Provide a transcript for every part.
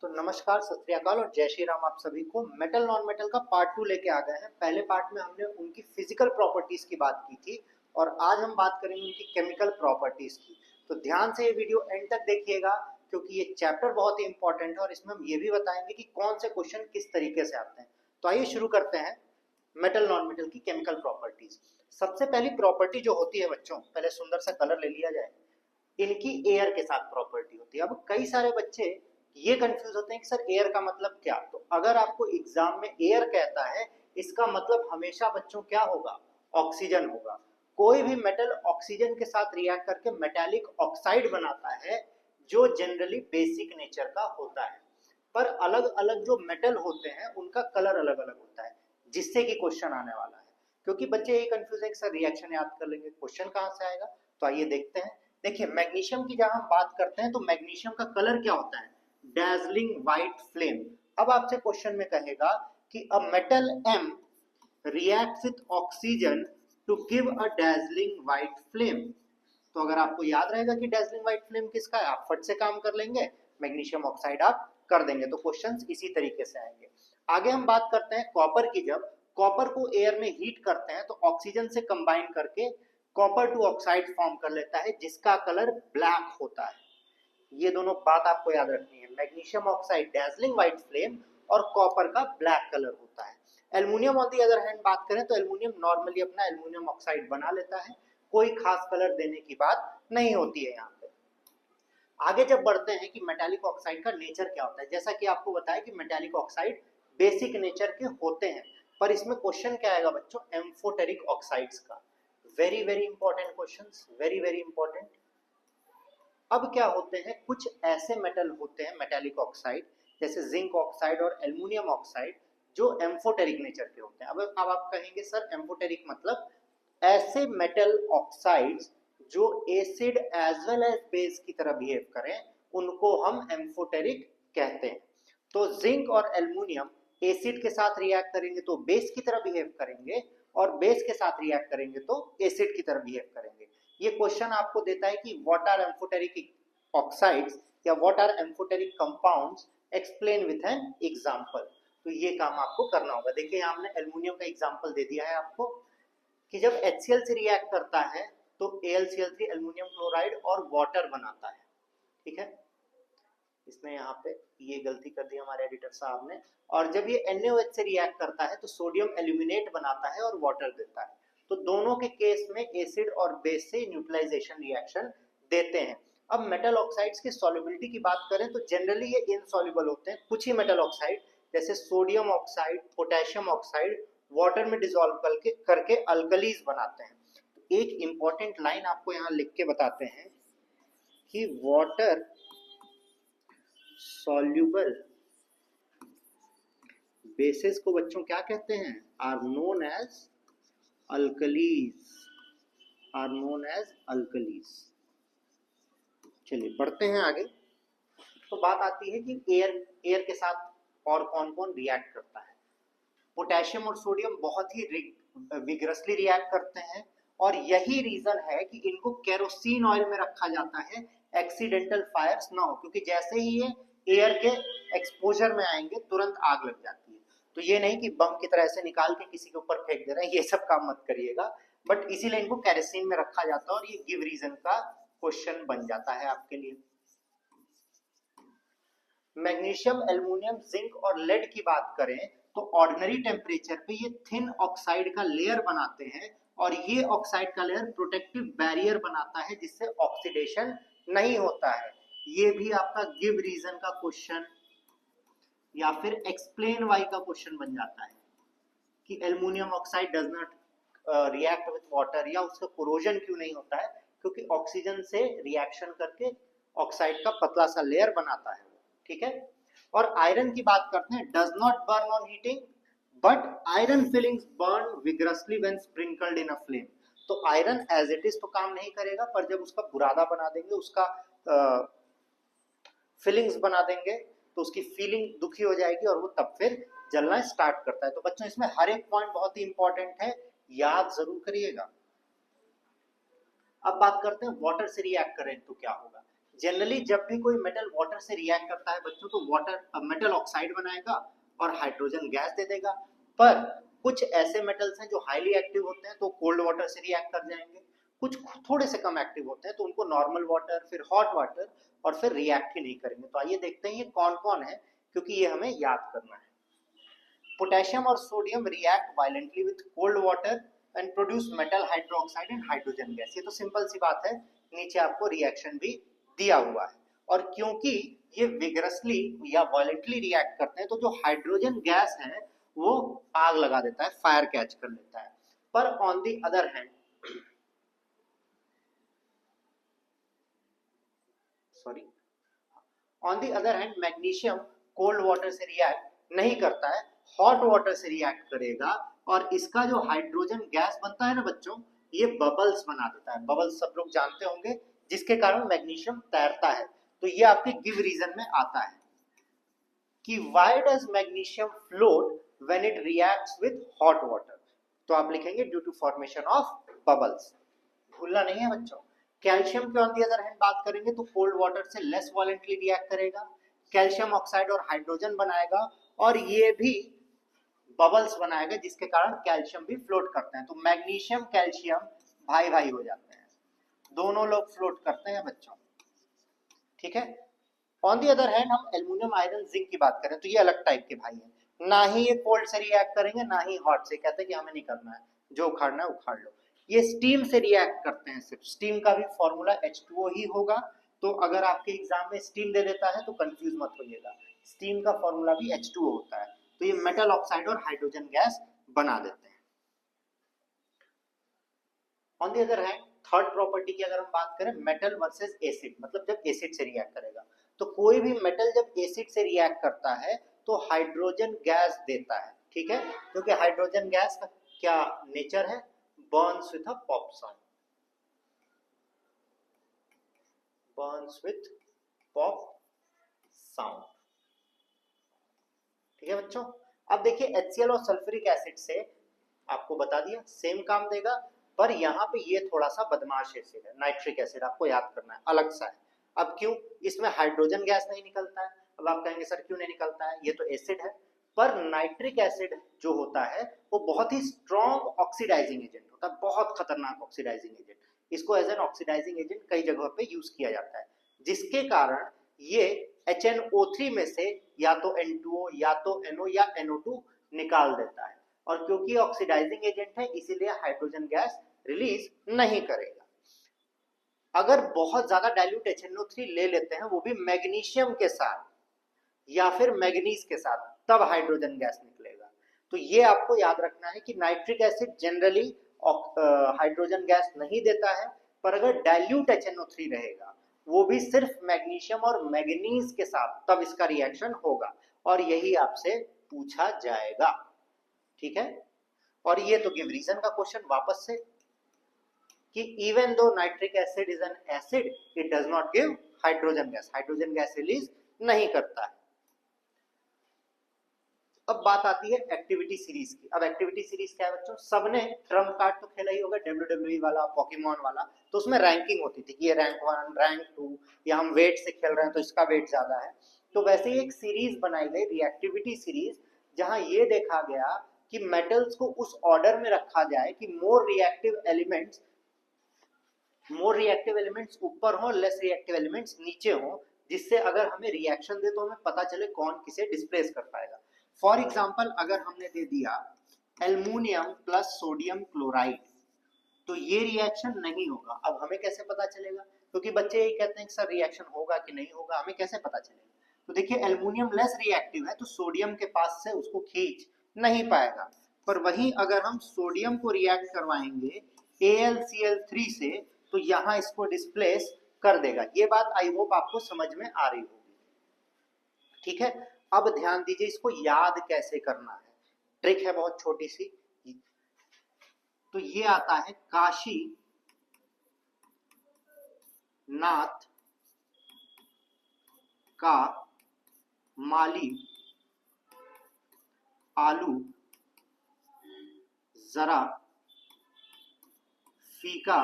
तो नमस्कार, सत श्री अकाल और जय श्री राम आप सभी को। मेटल नॉन मेटल का पार्ट 2 लेके आ गए हैं। पहले पार्ट में हमने उनकी फिजिकल प्रॉपर्टीज की बात की थी और आज हम बात करेंगे उनकी केमिकल प्रॉपर्टीज की। तो ध्यान से ये वीडियो एंड तक देखिएगा क्योंकि ये चैप्टर बहुत ही इंपॉर्टेंट है और इसमें हम ये भी बताएंगे कि कौन से क्वेश्चन किस तरीके से आते हैं। तो आइए शुरू करते हैं मेटल नॉन मेटल की केमिकल प्रॉपर्टीज। सबसे पहली प्रॉपर्टी जो होती है बच्चों, पहले सुंदर सा कलर ले लिया जाए, इनकी एयर के साथ प्रॉपर्टी होती है। अब कई सारे बच्चे ये कंफ्यूज होते हैं कि सर एयर का मतलब क्या। तो अगर आपको एग्जाम में एयर कहता है, इसका मतलब हमेशा बच्चों क्या होगा, ऑक्सीजन होगा। कोई भी मेटल ऑक्सीजन के साथ रिएक्ट करके मेटालिक ऑक्साइड बनाता है जो जनरली बेसिक नेचर का होता है। पर अलग अलग जो मेटल होते हैं उनका कलर अलग अलग होता है, जिससे कि क्वेश्चन आने वाला है। क्योंकि बच्चे ये कंफ्यूज है कि सर रिएक्शन याद कर लेंगे, क्वेश्चन कहां से आएगा। तो आइए देखते हैं। देखिए मैग्नीशियम की जब हम बात करते हैं तो मैग्नीशियम का कलर क्या होता है, dazzling white flame। अब आपसे क्वेश्चन में कहेगा कि a metal M reacts with oxygen to give a dazzling white flame। तो अगर आपको याद रहेगा कि dazzling white flame किसका है, आप फट से काम कर लेंगे, मैग्नीशियम ऑक्साइड आप कर देंगे। तो क्वेश्चंस इसी तरीके से आएंगे। आगे हम बात करते हैं कॉपर की। जब कॉपर को एयर में हीट करते हैं तो ऑक्सीजन से कंबाइन करके कॉपर टू ऑक्साइड फॉर्म कर लेता है जिसका कलर ब्लैक होता है। ये दोनों बात आपको याद रखनी है, magnesium oxide dazzling white flame और कॉपर का ब्लैक कलर होता है। Aluminium on the other hand बात करें तो एल्युमिनियम नॉर्मली अपना एल्युमिनियम ऑक्साइड बना लेता है, कोई खास कलर देने की बात नहीं होती है यहाँ पे। आगे जब बढ़ते हैं कि मेटालिक ऑक्साइड का नेचर क्या होता है, जैसा कि आपको बताया कि मेटालिक ऑक्साइड बेसिक नेचर के होते हैं, पर इसमें क्वेश्चन क्या आएगा बच्चों, एम्फोटेरिक ऑक्साइड्स का। Very very important questions, very very important. अब क्या होते हैं, कुछ ऐसे मेटल होते हैं मेटालिक ऑक्साइड जैसे जिंक ऑक्साइड और एल्युमिनियम ऑक्साइड जो एम्फोटेरिक नेचर के होते हैं। अब आप कहेंगे सर एम्फोटेरिक मतलब ऐसे मेटल ऑक्साइड्स जो acid as well as base की तरह बिहेव करें, उनको हम एम्फोटेरिक कहते हैं। तो जिंक और एल्युमिनियम एसिड के साथ रिएक्ट करेंगे तो बेस की तरह बिहेव करेंगे और बेस के साथ रिएक्ट करेंगे तो एसिड की तरह बिहेव करेंगे। ये क्वेश्चन आपको देता है कि व्हाट आर एम्फोटेरिक ऑक्साइड्स या what are amphoteric compounds, explain with an example. तो ये काम आपको करना होगा। देखिए हमने एल्युमिनियम का एग्जांपल दे दिया है आपको कि जब HCl से रिएक्ट करता है तो AlCl3 एल्युमिनियम क्लोराइड और वाटर बनाता है। ठीक है, इसने यहाँ पे ये गलती कर दी हमारे एडिटर साहब ने। और जब ये NaOH से रिएक्ट करता है तो सोडियम एल्यूमिनेट बनाता है और वाटर देता है। तो दोनों के केस में एसिड और बेस से न्यूट्रलाइजेशन रिएक्शन देते हैं। अब मेटल ऑक्साइड्स की सॉल्युबिलिटी की बात करें तो जनरली ये इनसॉल्युबल होते हैं। कुछ ही मेटल ऑक्साइड जैसे sodium oxide, potassium oxide water में डिसॉल्व करके अल्कलीज बनाते हैं। एक इंपॉर्टेंट लाइन आपको यहाँ लिख के बताते हैं कि वाटर सॉल्युबल बेसिस को बच्चों क्या कहते हैं, are known as alkalis, are known as alkalis. चलिए बढ़ते हैं आगे। तो बात आती है कि एयर के साथ और कौन कौन रिएक्ट करता है। पोटेशियम और सोडियम बहुत ही विग्रसली रिएक्ट करते हैं और यही रीजन है कि इनको केरोसिन ऑयल में रखा जाता है, एक्सीडेंटल फायर्स ना हो। क्योंकि जैसे ही ये एयर के एक्सपोजर में आएंगे तुरंत आग लग जाती है। तो ये नहीं कि बम की तरह से निकाल के किसी के ऊपर फेंक दे रहे हैं, ये सब काम मत करिएगा। बट इसीलिए इनको केरोसिन में रखा जाता है और ये गिव रीजन का क्वेश्चन बन जाता है आपके लिए। मैग्नीशियम, एल्युमिनियम, जिंक और लेड की बात करें तो ऑर्डिनरी टेम्परेचर पे ये थिन ऑक्साइड का लेयर बनाते हैं और ये ऑक्साइड का लेयर प्रोटेक्टिव बैरियर बनाता है जिससे ऑक्सीडेशन नहीं होता है। ये भी आपका गिव रीजन का क्वेश्चन या फिर एक्सप्लेन वाई का क्वेश्चन बन जाता है कि aluminium oxide does not react with water, या उसका कोरोजन क्यों नहीं होता है, क्योंकि ऑक्सीजन से रिएक्शन करके ऑक्साइड का पतला सा लेयर बनाता है। ठीक है। और आयरन की बात करते हैं, does not burn on heating but iron filings burn vigorously when sprinkled in a flame. तो आयरन एज इट इज तो काम नहीं करेगा, पर जब उसका बुरादा बना देंगे, उसका फिलिंग्स बना देंगे तो उसकी फीलिंग दुखी हो जाएगी और वो तब फिर जलना स्टार्ट करता है। तो बच्चों इसमें हर एक पॉइंट बहुत ही इंपॉर्टेंट है, याद जरूर करिएगा। अब बात करते हैं वाटर से रिएक्ट करें तो क्या होगा। जनरली जब भी कोई मेटल वाटर से रिएक्ट करता है बच्चों, तो वाटर मेटल ऑक्साइड बनाएगा और हाइड्रोजन गैस दे देगा। पर कुछ ऐसे मेटल्स हैं जो हाईली एक्टिव होते हैं, तो कोल्ड वाटर से रिएक्ट कर जाएंगे। कुछ थोड़े से कम एक्टिव होते हैं, तो उनको नॉर्मल वाटर, फिर हॉट वाटर, और फिर रिएक्ट ही नहीं करेंगे। तो आइए देखते हैं ये कौन कौन है, क्योंकि ये हमें याद करना है। पोटेशियम और sodium react violently with cold water and produce metal hydroxide and hydrogen gas. ये तो सिंपल सी बात है, नीचे आपको रिएक्शन भी दिया हुआ है। और क्योंकि ये विगरसली या वायलेंटली रिएक्ट करते हैं, तो जो हाइड्रोजन गैस है वो आग लगा देता है, फायर कैच कर लेता है। पर on the other hand, sorry, on the other hand magnesium cold water से रिएक्ट नहीं करता है, हॉट वाटर से रिएक्ट करेगा, और इसका जो हाइड्रोजन गैस बनता है ना बच्चों, ये बबल्स बना देता है। बबल्स सब लोग जानते होंगे, जिसके कारण मैग्नीशियम तैरता है। तो ये आपके गिव रीजन में आता है कि why does magnesium float when it reacts with hot water. तो आप लिखेंगे due to formation of bubbles, भूलना नहीं है बच्चों। कैल्शियम के ऑन दी अदर हैंड बात करेंगे तो कोल्ड वाटर से लेस वॉलेंटली रिएक्ट करेगा, कैल्शियम ऑक्साइड और हाइड्रोजन बनाएगा, और ये भी बबल्स बनाएगा, जिसके कारण कैल्शियम भी फ्लोट करते हैं। तो मैग्नीशियम कैल्शियम भाई भाई हो जाते हैं, दोनों लोग फ्लोट करते हैं बच्चों, ठीक है। ऑन दी अदर हैंड हम एल्यूमिनियम आयरन जिंक की बात करें तो ये अलग टाइप के भाई हैं, ना ही ये कोल्ड से रिएक्ट करेंगे ना ही हॉट से। कहते हैं कि हमें नहीं करना है, जो उखाड़ना है उखाड़ लो। ये स्टीम से रिएक्ट करते हैं, सिर्फ स्टीम का भी फॉर्मूला H2O ही होगा। तो अगर आपके एग्जाम में स्टीम दे देता है तो कंफ्यूज मत होइएगा, स्टीम का फॉर्मूला भी H2O होता है। तो ये मेटल ऑक्साइड और हाइड्रोजन गैस बना देते हैं। On the other hand third property की अगर हम बात करें, मेटल वर्सेस एसिड, मतलब जब एसिड से रिएक्ट करेगा, तो कोई भी मेटल जब एसिड से रिएक्ट करता है तो हाइड्रोजन गैस देता है, ठीक है। क्योंकि हाइड्रोजन गैस का क्या नेचर है, Burns with a pop sound, Burns with pop sound, ठीक है बच्चों। अब देखिए HCl और सल्फ्यूरिक एसिड से आपको बता दिया सेम काम देगा, पर यहाँ पे ये थोड़ा सा बदमाश एसिड है, नाइट्रिक एसिड, आपको याद करना है, अलग सा है। अब क्यों, इसमें हाइड्रोजन गैस नहीं निकलता है। अब आप कहेंगे सर क्यों नहीं निकलता है, ये तो एसिड है। पर नाइट्रिक एसिड जो होता है वो बहुत ही स्ट्रॉन्ग ऑक्सीडाइजिंग एजेंट होता है, बहुत खतरनाक ऑक्सीडाइजिंग एजेंट। इसको एज एन ऑक्सीडाइजिंग एजेंट कई जगहों पे यूज किया जाता है, जिसके कारण ये HNO3 में से या तो N2O या तो NO या NO2 निकाल देता है। और क्योंकि ऑक्सीडाइजिंग एजेंट है, इसीलिए हाइड्रोजन गैस रिलीज नहीं करेगा। अगर बहुत ज्यादा डाइल्यूट HNO3 ले लेते हैं, वो भी मैग्नीशियम के साथ या फिर मैग्नीज के साथ, तब हाइड्रोजन गैस निकलेगा। तो ये आपको याद रखना है कि nitric acid generally hydrogen gas नहीं देता है, पर अगर डाइल्यूट HNO3 रहेगा, वो भी सिर्फ मैग्नीशियम और मैग्नीज के साथ, तब इसका रिएक्शन होगा, और यही आपसे पूछा जाएगा, ठीक है। और ये तो गिव रीजन का क्वेश्चन वापस से, कि even though nitric acid is an acid, it does not give hydrogen gas, hydrogen gas release नहीं करता है। अब बात आती है एक्टिविटी सीरीज की। अब एक्टिविटी सीरीज क्या है बच्चों, सबने ट्रम्प कार्ड तो खेला ही होगा, WWE वाला, पोकेमॉन वाला। तो उसमें रैंकिंग होती थी कि ये रैंक 1, रैंक 2, या हम वेट से खेल रहे हैं तो इसका वेट ज्यादा है। तो वैसे ही एक सीरीज बनाई गई, रिएक्टिविटी सीरीज, जहां ये देखा गया कि मेटल्स को उस ऑर्डर में रखा जाए कि मोर रिएक्टिव एलिमेंट्स ऊपर हो, लेस रिएक्टिव एलिमेंट्स नीचे हो, जिससे अगर हमें रिएक्शन दे तो हमें पता चले कौन किसे डिस्प्लेस कर पाएगा। फॉर एग्जाम्पल अगर हमने दे दिया एल्युमिनियम प्लस सोडियम क्लोराइड, तो ये रिएक्शन नहीं होगा। अब हमें कैसे पता चलेगा, क्योंकि बच्चे यही कहते हैं कि सर रिएक्शन होगा कि नहीं होगा, हमें कैसे पता चलेगा। तो देखिए एल्युमिनियम लेस रिएक्टिव है, तो सोडियम के पास से उसको खींच नहीं पाएगा। पर वहीं अगर हम सोडियम को रिएक्ट करवाएंगे AlCl3 से, तो यहां इसको डिस्प्लेस कर देगा। ये बात आई होप आपको समझ में आ रही होगी, ठीक है। अब ध्यान दीजिए, इसको याद कैसे करना है, ट्रिक है बहुत छोटी सी। तो ये आता है काशी नाथ का माली आलू जरा फीका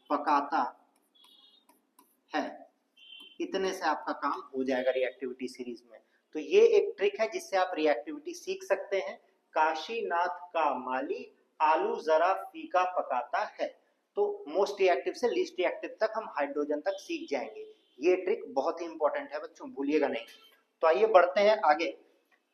पकाता है। इतने से आपका काम हो जाएगा रिएक्टिविटी सीरीज में। तो ये एक ट्रिक है जिससे आप रिएक्टिविटी सीख सकते हैं। काशीनाथ का माली आलू जरा फीका पकाता है। तो मोस्ट रिएक्टिव से लीस्ट रिएक्टिव तक हम हाइड्रोजन तक सीख जाएंगे। ये ट्रिक बहुत ही इंपॉर्टेंट है बच्चों, भूलिएगा नहीं। तो आइए बढ़ते हैं आगे।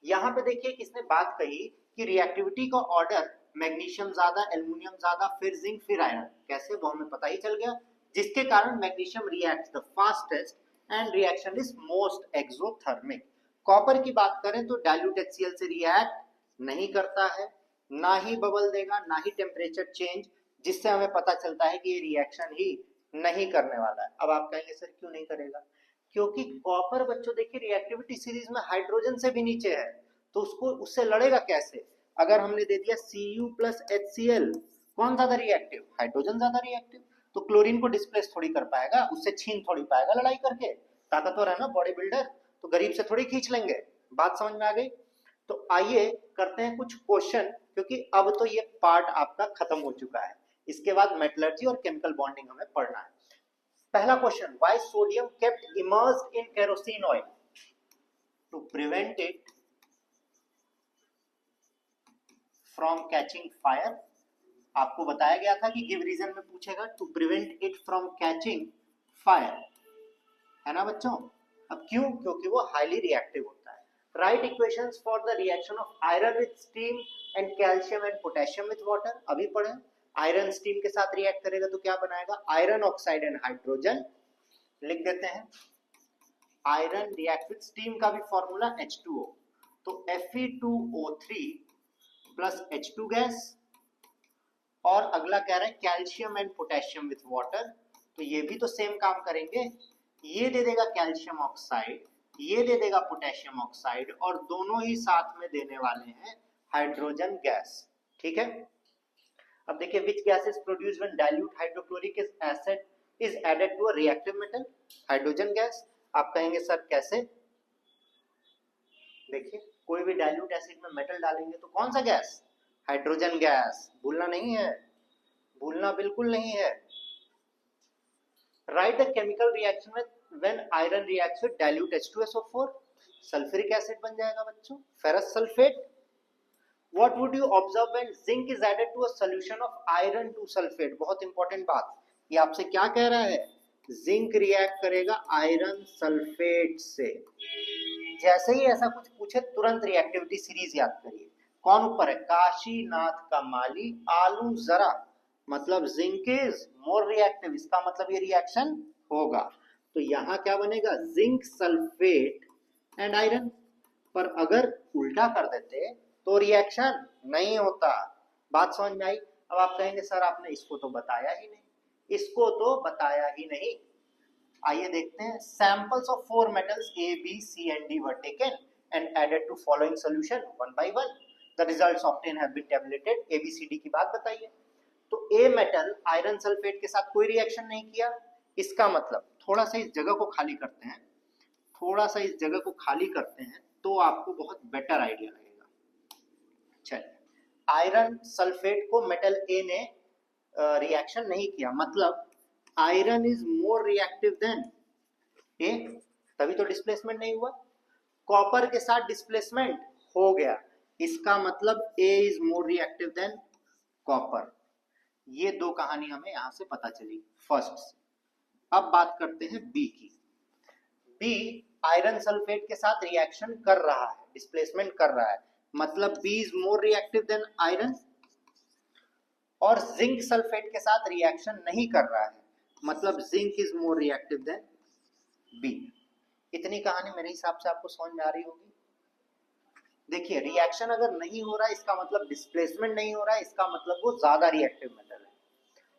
यहाँ पे देखिए किसने बात कही कि रिएक्टिविटी का ऑर्डर मैग्नीशियम ज्यादा, एल्युमिनियम ज्यादा, फिर जिंक, फिर आयरन। कैसे, वो हमें पता ही चल गया। जिसके कारण magnesium reacts the fastest and reaction is most exothermic. Copper की बात करें तो डाइल्यूट HCl से रिएक्ट नहीं करता है, ना ही बबल देगा, ना ही टेम्परेचर चेंज, जिससे हमें पता चलता है कि ये रिएक्शन ही नहीं करने वाला है। अब आप कहेंगे सर क्यों नहीं करेगा? क्योंकि कॉपर बच्चों देखिए रिएक्टिविटी सीरीज में हाइड्रोजन से भी नीचे है, तो उसको उससे लड़ेगा कैसे? अगर हमने दे दिया Cu प्लस HCl, कौन ज्यादा रिएक्टिव? हाइड्रोजन ज्यादा रिएक्टिव। तो क्लोरीन को डिस्प्लेस थोड़ी कर पाएगा, उससे छीन थोड़ी पाएगा लड़ाई करके। ताकतवर है ना बॉडी बिल्डर, तो गरीब से थोड़ी खींच लेंगे। बात समझ में आ गई? तो आइए करते हैं कुछ क्वेश्चन, क्योंकि अब तो ये पार्ट आपका खत्म हो चुका है। इसके बाद मेटलर्जी और केमिकल बॉन्डिंग हमें पढ़ना है। पहला question, why sodium kept immersed in kerosene oil? To prevent it from catching fire. आपको बताया गया था कि गिव रीजन में पूछेगा, to prevent it from catching fire, है ना बच्चों? अब क्यों? क्योंकि वो हाईली रिएक्टिव होता है। Right equations for the reaction of iron with steam and calcium and potassium with water. अभी पढ़े। आयरन स्टीम के साथ रिएक्ट करेगा तो क्या बनाएगा? Iron oxide and hydrogen. लिख देते हैं, आयरन रिएक्ट विद स्टीम का भी फॉर्मूला H2O, तो Fe2O3 प्लस H2 गैस। और अगला कह रहा है calcium and potassium with water, तो ये भी तो सेम काम करेंगे। ये दे देगा कैल्शियम ऑक्साइड, ये दे देगा पोटेशियम ऑक्साइड, और दोनों ही साथ में देने वाले हैं हाइड्रोजन गैस। ठीक है। अब देखिए, which gas is produced when dilute hydrochloric acid is added to a reactive metal? Hydrogen gas. आप कहेंगे सर कैसे? देखिए, कोई भी डाइल्यूट एसिड में मेटल डालेंगे तो कौन सा गैस? Hydrogen gas. भूलना नहीं है, भूलना बिल्कुल नहीं है। राइट अ केमिकल रिएक्शन में when iron reacts with dilute H2SO4, sulphuric acid बन जाएगा बच्चों, ferrous sulphate. What would you observe when zinc is added to a solution of iron 2 sulfate? बहुत इंपॉर्टेंट बात, ये आपसे क्या कह रहा है? जिंक रिएक्ट करेगा आयरन सल्फेट से। जैसे ही ऐसा कुछ पूछे तुरंत रिएक्टिविटी सीरीज याद करिए। कौन ऊपर है? काशीनाथ का माली आलू जरा, मतलब जिंक इज मोर रिएक्टिव, इसका मतलब ये रिएक्शन होगा। तो यहां क्या बनेगा? Zinc sulphate and iron. पर अगर उल्टा कर देते तो रिएक्शन नहीं होता। बात समझ में आई? अब आप कहेंगे सर आपने इसको तो बताया ही नहीं, इसको तो बताया ही नहीं। आइए देखते हैं। Samples of 4 metals A, B, C and D were taken and added to following solution one by one. The results obtained have been tabulated. A, B, C, D की बात बताइए। तो A मेटल आयरन सल्फेट के साथ कोई reaction नहीं किया, इसका मतलब थोड़ा सा इस जगह को खाली करते हैं, थोड़ा सा इस जगह को खाली करते हैं तो आपको बहुत बेटर आइडिया लगेगा। चलिए, आयरन सल्फेट को मेटल ए ने रिएक्शन नहीं किया, मतलब iron is more reactive than A, तभी तो डिस्प्लेसमेंट नहीं हुआ। कॉपर के साथ डिस्प्लेसमेंट हो गया, इसका मतलब A is more reactive than copper. ये दो कहानी हमें यहां से पता चली फर्स्ट से। अब बात करते हैं बी की। बी आयरन सल्फेट के साथ रिएक्शन कर रहा है, डिस्प्लेसमेंट कर रहा है, मतलब B is more reactive than iron. और जिंक सल्फेट के साथ रिएक्शन नहीं कर रहा है, मतलब zinc is more reactive than B. इतनी कहानी मेरे हिसाब से आपको समझ में आ रही होगी। देखिए, रिएक्शन अगर नहीं हो रहा है इसका मतलब डिस्प्लेसमेंट नहीं हो रहा है, इसका मतलब वो ज्यादा रिएक्टिव मेटल है।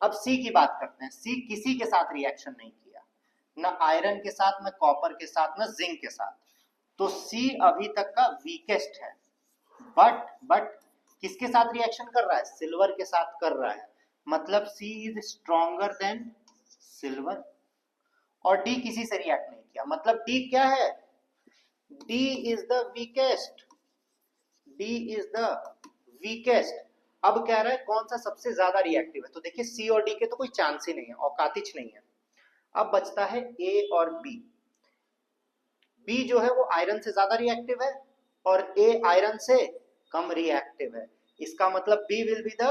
अब सी की बात करते हैं। सी किसी के साथ रिएक्शन नहीं किया, ना आयरन के साथ, ना कॉपर के साथ, ना जिंक के साथ, तो सी अभी तक का वीकेस्ट है। बट किसके साथ रिएक्शन कर रहा है? सिल्वर के साथ कर रहा है, मतलब सी इज स्ट्रॉन्गर देन सिल्वर। और डी किसी से रिएक्ट नहीं किया, मतलब डी क्या है? D is the weakest, D is the weakest. अब कह रहा है कौन सा सबसे ज्यादा रिएक्टिव है, तो देखिए सी और डी के तो कोई चांस ही नहीं है, औकातिच नहीं है। अब बचता है ए और बी। बी जो है वो आयरन से ज्यादा रिएक्टिव है और ए आयरन से कम रिएक्टिव है। इसका मतलब B will be the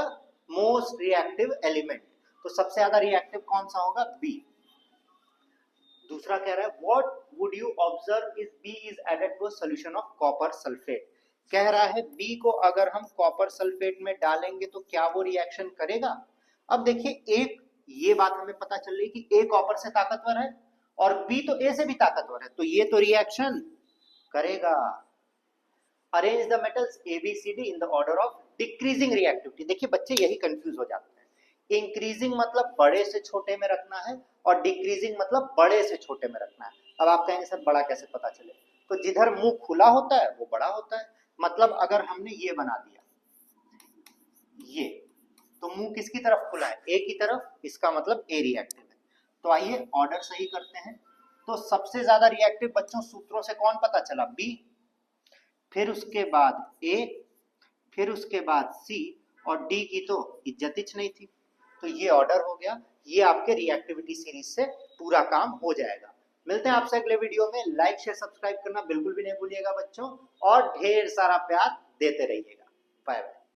most reactive element. तो सबसे ज्यादा रिएक्टिव कौन सा होगा? बी। दूसरा कह रहा है what would you observe if B is added to a solution of copper sulphate. कह रहा है बी को अगर हम कॉपर सल्फेट में डालेंगे तो क्या वो रिएक्शन करेगा? अब देखिए एक ये बात हमें पता चल रही कि ए कॉपर से ताकतवर है और बी तो ए से भी ताकतवर है, तो ये तो रिएक्शन करेगा। Arrange the metals ABCD in the order of decreasing reactivity. देखिए बच्चे यही कंफ्यूज हो जाते हैं। इंक्रीजिंग मतलब बड़े से छोटे में रखना है और डिक्रीजिंग मतलब बड़े से छोटे में रखना है। अब आप कहेंगे सर बड़ा कैसे पता चले? तो जिधर मुंह खुला होता है वो बड़ा होता है। मतलब अगर हमने ये बना दिया ये, तो मुंह किसकी तरफ खुला है? ए की तरफ, इसका मतलब ए रिएक्टिव है। तो आइए ऑर्डर सही करते हैं। तो सबसे ज्यादा रिएक्टिव बच्चों सूत्रों से कौन पता चला? बी, फिर उसके बाद ए, फिर उसके बाद सी और डी की तो इज्जत ही नहीं थी। तो ये ऑर्डर हो गया। ये आपके रिएक्टिविटी सीरीज से पूरा काम हो जाएगा। मिलते हैं आपसे अगले वीडियो में। लाइक शेयर सब्सक्राइब करना बिल्कुल भी नहीं भूलिएगा बच्चों, और ढेर सारा प्यार देते रहिएगा। Bye bye.